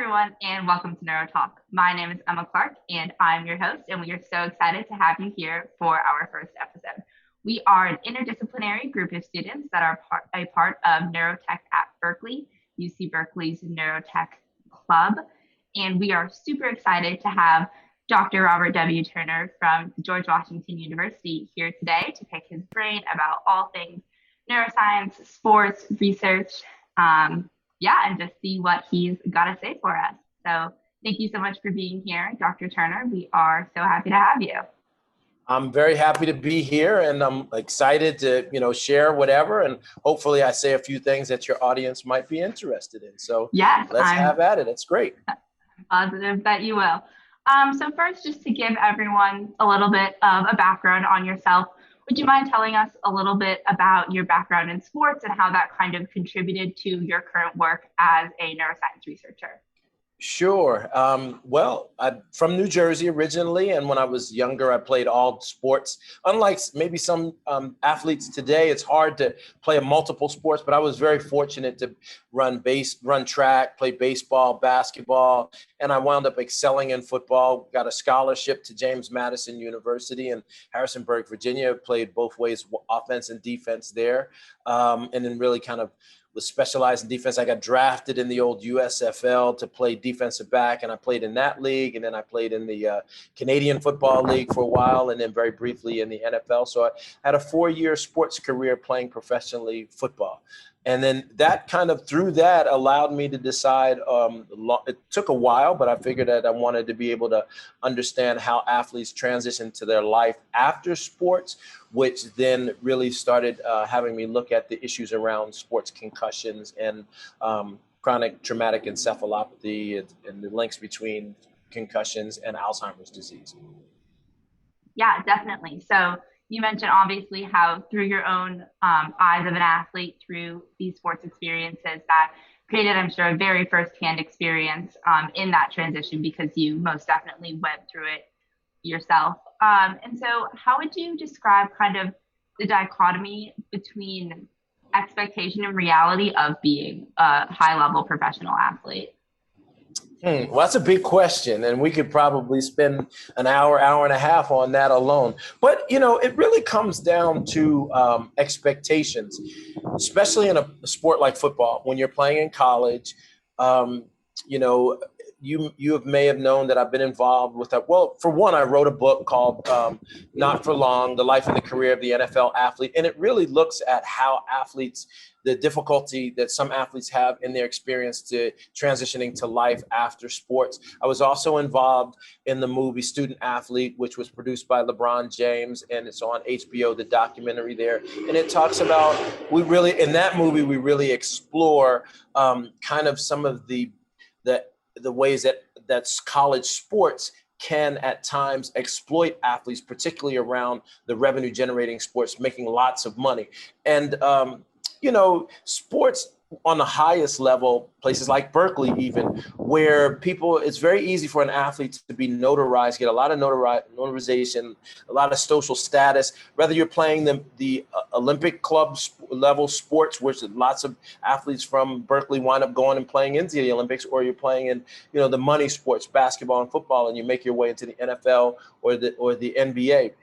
everyone, and welcome to Neurotalk. My name is Emma Clark, and I'm your host, and we are so excited to have you here for our first episode. We are an interdisciplinary group of students that are a part of Neurotech at Berkeley, UC Berkeley's Neurotech Club, and we are super excited to have Dr. Robert W. Turner from George Washington University here today to pick his brain about all things neuroscience, sports, research, and just see what he's got to say for us. So thank you so much for being here, Dr. Turner. We are so happy to have you. I'm very happy to be here, and I'm excited to, share whatever, and hopefully I say a few things that your audience might be interested in. So yes, let's have at it. It's great. I'm positive that you will. So first, just to give everyone a little bit of a background on yourself, would you mind telling us a little bit about your background in sports and how that kind of contributed to your current work as a neuroscience researcher? Sure. Well, I'm from New Jersey originally, and when I was younger, I played all sports. Unlike maybe some athletes today, it's hard to play multiple sports, but I was very fortunate to run track, play baseball, basketball, and I wound up excelling in football. Got a scholarship to James Madison University in Harrisonburg, Virginia. Played both ways, offense and defense there, and then really kind of was specialized in defense. I got drafted in the old USFL to play defensive back, and I played in that league, and then I played in the Canadian Football League for a while, and then very briefly in the NFL. So I had a 4-year sports career playing professionally football. And then through that allowed me to decide, it took a while, but I figured that I wanted to be able to understand how athletes transition to their life after sports, which then really started having me look at the issues around sports concussions and chronic traumatic encephalopathy and the links between concussions and Alzheimer's disease. Yeah, definitely. So you mentioned obviously how through your own eyes of an athlete, through these sports experiences that created, I'm sure, a very firsthand experience in that transition because you most definitely went through it yourself. And so how would you describe kind of the dichotomy between expectation and reality of being a high-level professional athlete? Well, that's a big question, and we could probably spend an hour and a half on that alone. But, it really comes down to expectations, especially in a sport like football. When you're playing in college, you may have known that I've been involved with that. Well, for one, I wrote a book called Not for Long, The Life and the Career of the NFL Athlete. And it really looks at how the difficulty that some athletes have in their experience to transitioning to life after sports. I was also involved in the movie Student Athlete, which was produced by LeBron James, and it's on HBO, the documentary there. And it talks about, in that movie, we really explore kind of some of the ways that college sports can at times exploit athletes, particularly around the revenue generating sports, making lots of money. And, sports on the highest level, places like Berkeley even, where it's very easy for an athlete to be notarized, get a lot of notarization, a lot of social status, whether you're playing the Olympic club level sports, which lots of athletes from Berkeley wind up going and playing into the Olympics, or you're playing in, the money sports, basketball and football, and you make your way into the NFL or the NBA.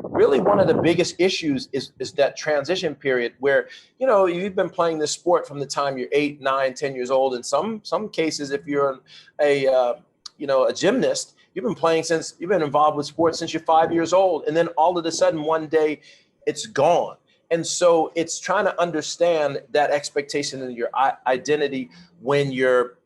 Really, one of the biggest issues is that transition period where, you've been playing this sport from the time you're 8, 9, 10 years old. In some cases, if you're a gymnast, you've been involved with sports since you're 5 years old. And then all of a sudden, one day it's gone. And so it's trying to understand that expectation in your identity when you're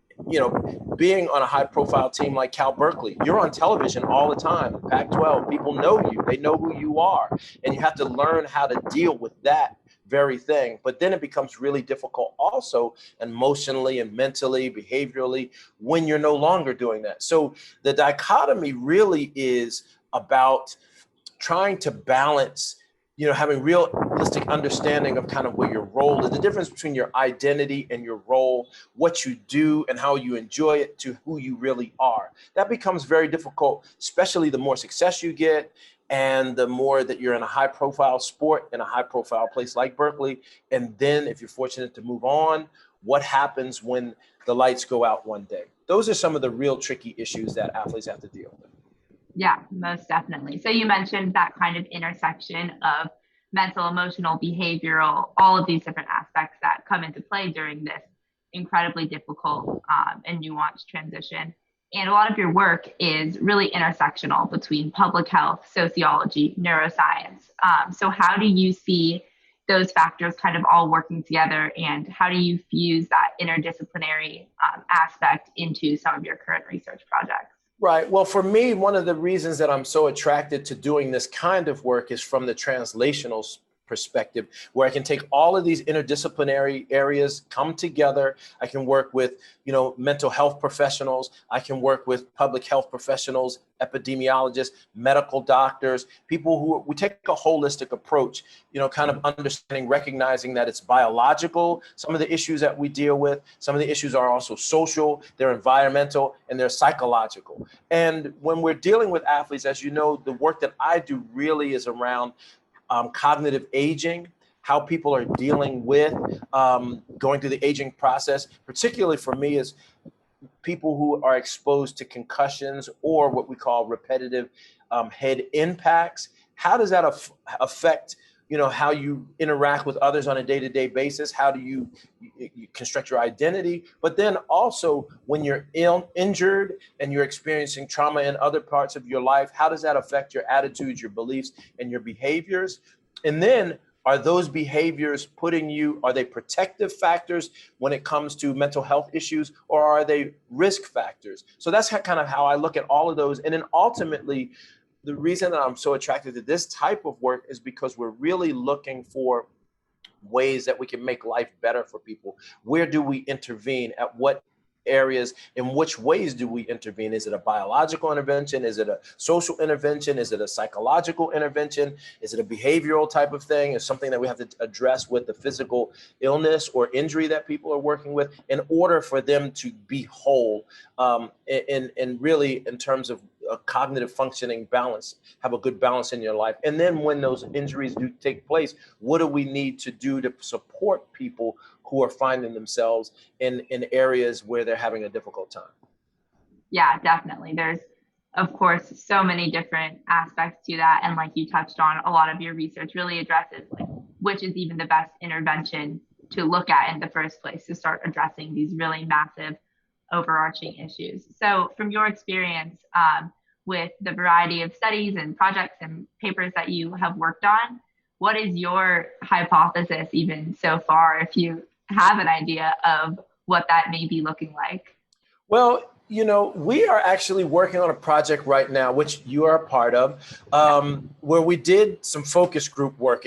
being on a high profile team like Cal Berkeley. You're on television all the time. Pac-12, people know you. They know who you are. And you have to learn how to deal with that very thing. But then it becomes really difficult also emotionally and mentally, behaviorally, when you're no longer doing that. So the dichotomy really is about trying to balance having realistic understanding of kind of what your role is, the difference between your identity and your role, what you do and how you enjoy it to who you really are. That becomes very difficult, especially the more success you get and the more that you're in a high profile sport in a high profile place like Berkeley. And then if you're fortunate to move on, what happens when the lights go out one day? Those are some of the real tricky issues that athletes have to deal with. Yeah, most definitely. So you mentioned that kind of intersection of mental, emotional, behavioral, all of these different aspects that come into play during this incredibly difficult and nuanced transition. And a lot of your work is really intersectional between public health, sociology, neuroscience. So how do you see those factors kind of all working together, and how do you fuse that interdisciplinary aspect into some of your current research projects? Right. Well, for me, one of the reasons that I'm so attracted to doing this kind of work is from the translational perspective, where I can take all of these interdisciplinary areas, come together. I can work with, mental health professionals. I can work with public health professionals, epidemiologists, medical doctors, people who we take a holistic approach, kind of understanding, recognizing that it's biological. Some of the issues that we deal with, some of the issues are also social, they're environmental, and they're psychological. And when we're dealing with athletes, as you know, the work that I do really is around cognitive aging, how people are dealing with going through the aging process. Particularly for me is people who are exposed to concussions or what we call repetitive head impacts. How does that affect how you interact with others on a day-to-day basis? How do you construct your identity? But then also when you're injured and you're experiencing trauma in other parts of your life, how does that affect your attitudes, your beliefs, and your behaviors? And then are those behaviors are they protective factors when it comes to mental health issues, or are they risk factors? So that's kind of how I look at all of those. And then ultimately, the reason that I'm so attracted to this type of work is because we're really looking for ways that we can make life better for people. Where do we intervene? At what areas? In which ways do we intervene? Is it a biological intervention? Is it a social intervention? Is it a psychological intervention? Is it a behavioral type of thing? Is something that we have to address with the physical illness or injury that people are working with in order for them to be whole, and really in terms of a cognitive functioning balance, have a good balance in your life. And then when those injuries do take place, what do we need to do to support people who are finding themselves in areas where they're having a difficult time? Yeah, definitely. There's, of course, so many different aspects to that. And like you touched on, a lot of your research really addresses like which is even the best intervention to look at in the first place to start addressing these really massive overarching issues. So from your experience with the variety of studies and projects and papers that you have worked on, what is your hypothesis even so far, if you have an idea of what that may be looking like? Well, we are actually working on a project right now, which you are a part of, where we did some focus group work,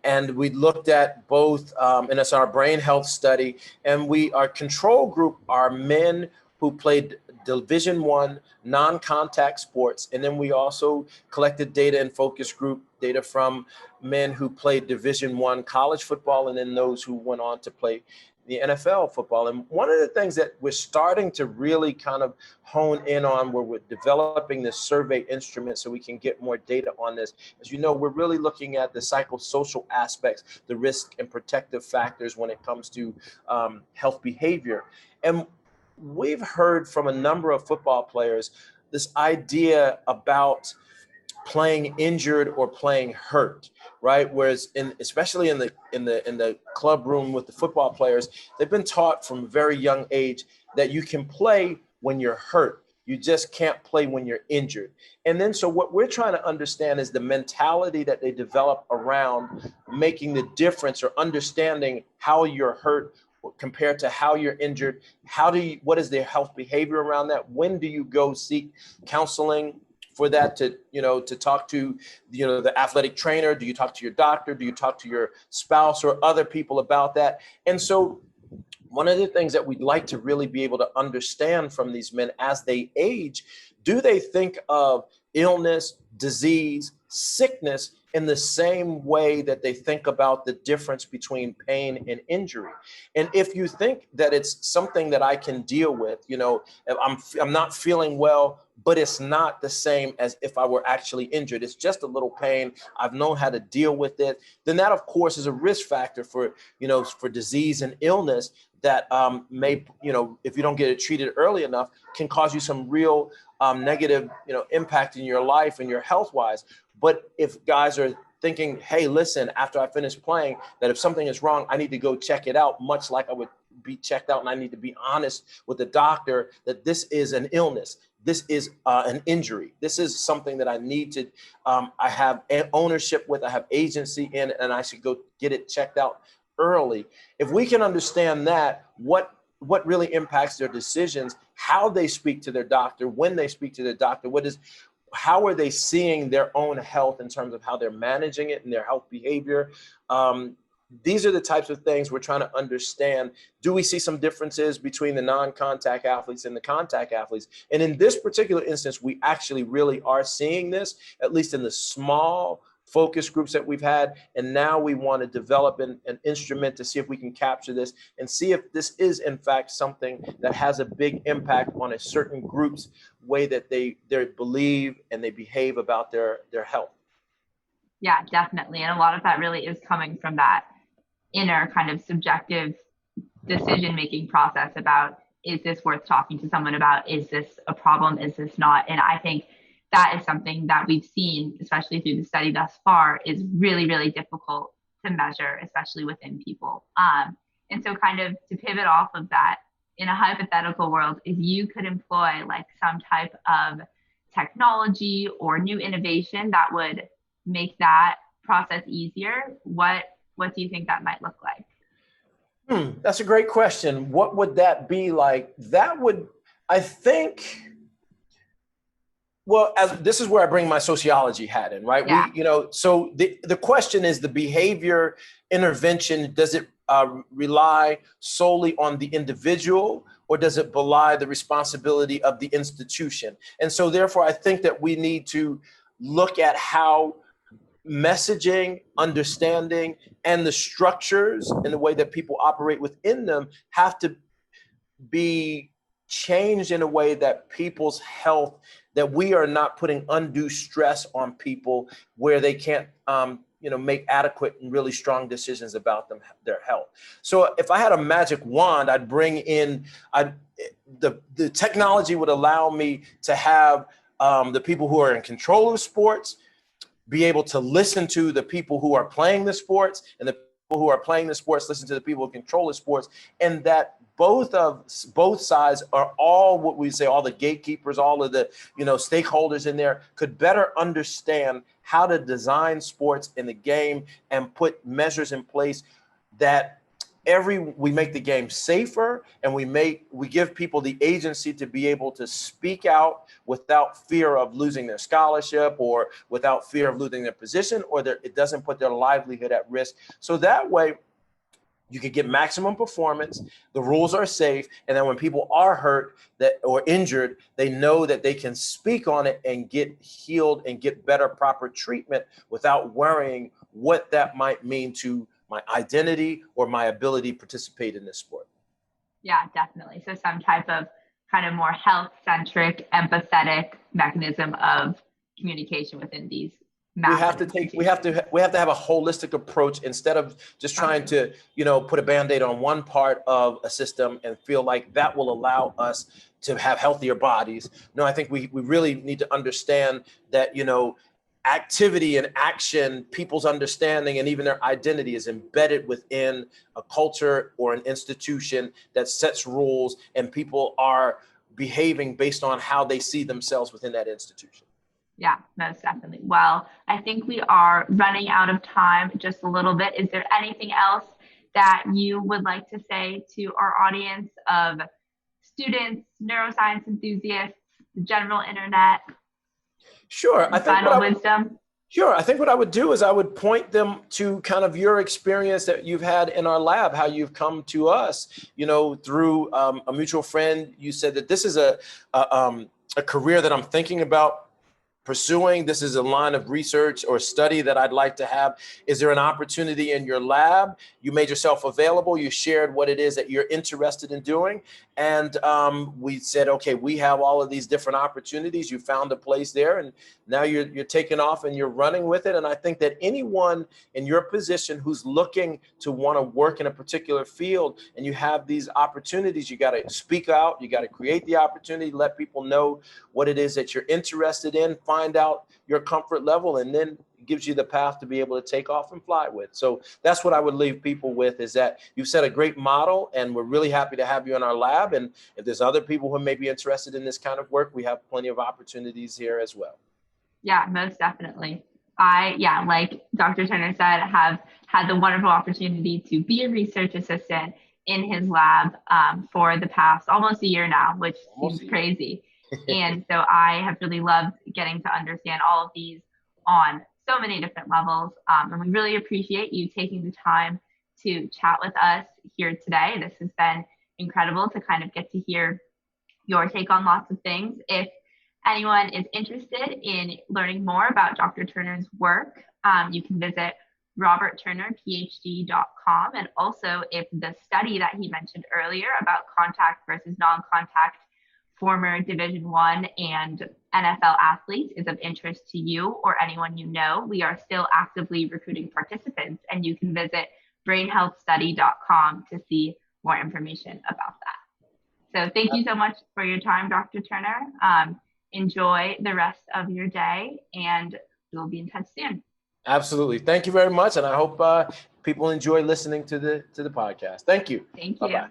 and we looked at both, and it's our brain health study, and our control group are men who played Division I non-contact sports, and then we also collected data and focus group data from men who played Division I college football, and then those who went on to play the NFL football. And one of the things that we're starting to really kind of hone in on, where we're developing this survey instrument so we can get more data on this, as you know, we're really looking at the psychosocial aspects, the risk and protective factors when it comes to health behavior. And we've heard from a number of football players this idea about playing injured or playing hurt, right? Whereas especially in the club room with the football players, they've been taught from a very young age that you can play when you're hurt. You just can't play when you're injured. And then so what we're trying to understand is the mentality that they develop around making the difference, or understanding how you're hurt compared to how you're injured. What is their health behavior around that? When do you go seek counseling for that, to talk to, the athletic trainer? Do you talk to your doctor? Do you talk to your spouse or other people about that? And so one of the things that we'd like to really be able to understand from these men as they age, do they think of illness, disease, sickness in the same way that they think about the difference between pain and injury. And if you think that it's something that I can deal with, if I'm not feeling well, but it's not the same as if I were actually injured. It's just a little pain. I've known how to deal with it. Then that, of course, is a risk factor for disease and illness that may, if you don't get it treated early enough, can cause you some real negative, impact in your life and your health wise. But if guys are thinking, hey, listen, after I finish playing, that if something is wrong, I need to go check it out, much like I would be checked out, and I need to be honest with the doctor that this is an illness. This is an injury. This is something that I need to, I have ownership with, I have agency in, and I should go get it checked out early. If we can understand that, what really impacts their decisions, how they speak to their doctor, when they speak to their doctor, how are they seeing their own health in terms of how they're managing it and their health behavior? These are the types of things we're trying to understand. Do we see some differences between the non-contact athletes and the contact athletes? And in this particular instance, we actually really are seeing this, at least in the small focus groups that we've had. And now we want to develop an instrument to see if we can capture this and see if this is in fact something that has a big impact on a certain group's way that they believe and they behave about their health. Yeah, definitely. And a lot of that really is coming from that inner kind of subjective decision-making process about, is this worth talking to someone about? Is this a problem? Is this not? And I think that is something that we've seen, especially through the study thus far, is really, really difficult to measure, especially within people. And so kind of to pivot off of that, in a hypothetical world, if you could employ like some type of technology or new innovation that would make that process easier, what do you think that might look like? That's a great question. What would that be like? That would, I think, well, this is where I bring my sociology hat in, right? Yeah. So the question is, the behavior intervention, does it rely solely on the individual, or does it belie the responsibility of the institution? And so therefore, I think that we need to look at how messaging, understanding, and the structures and the way that people operate within them have to be changed in a way that people's health, that we are not putting undue stress on people where they can't make adequate and really strong decisions about their health. So if I had a magic wand, I'd bring in, the technology would allow me to have the people who are in control of sports be able to listen to the people who are playing the sports, and the people who are playing the sports listen to the people who control the sports, and that both sides are all what we say, all the gatekeepers, all of the stakeholders in there could better understand how to design sports in the game and put measures in place that we make the game safer, and we give people the agency to be able to speak out without fear of losing their scholarship, or without fear of losing their position, or it doesn't put their livelihood at risk. So that way you could get maximum performance, the rules are safe, and then when people are hurt or injured, they know that they can speak on it and get healed and get better, proper treatment without worrying what that might mean to my identity or my ability to participate in this sport. Yeah, definitely. So some type of kind of more health-centric, empathetic mechanism of communication within these. We have to have a holistic approach, instead of just trying to, put a Band-Aid on one part of a system and feel like that will allow us to have healthier bodies. No, I think we really need to understand that, activity and action, people's understanding and even their identity is embedded within a culture or an institution that sets rules, and people are behaving based on how they see themselves within that institution. Yeah, most definitely. Well, I think we are running out of time just a little bit. Is there anything else that you would like to say to our audience of students, neuroscience enthusiasts, the general internet? Sure. I think what I would do is I would point them to kind of your experience that you've had in our lab, how you've come to us, through a mutual friend. You said that this is a career that I'm thinking about pursuing, this is a line of research or study that I'd like to have. Is there an opportunity in your lab? You made yourself available. You shared what it is that you're interested in doing. And we said, okay, we have all of these different opportunities. You found a place there, and now you're taking off and you're running with it. And I think that anyone in your position who's looking to want to work in a particular field and you have these opportunities, you got to speak out. You got to create the opportunity, let people know what it is that you're interested in, find out your comfort level, and then it gives you the path to be able to take off and fly with. So that's what I would leave people with, is that you've set a great model, and we're really happy to have you in our lab. And if there's other people who may be interested in this kind of work, we have plenty of opportunities here as well. Yeah, most definitely. Like Dr. Turner said, have had the wonderful opportunity to be a research assistant in his lab for the past almost a year now, which seems crazy. And so I have really loved getting to understand all of these on so many different levels. And we really appreciate you taking the time to chat with us here today. This has been incredible to kind of get to hear your take on lots of things. If anyone is interested in learning more about Dr. Turner's work, you can visit robertturnerphd.com. And also, if the study that he mentioned earlier about contact versus non-contact former Division I and NFL athletes is of interest to you or anyone you know, we are still actively recruiting participants, and you can visit brainhealthstudy.com to see more information about that. So thank you so much for your time, Dr. Turner. Enjoy the rest of your day, and we'll be in touch soon. Absolutely. Thank you very much. And I hope people enjoy listening to the podcast. Thank you. Thank you. Bye-bye.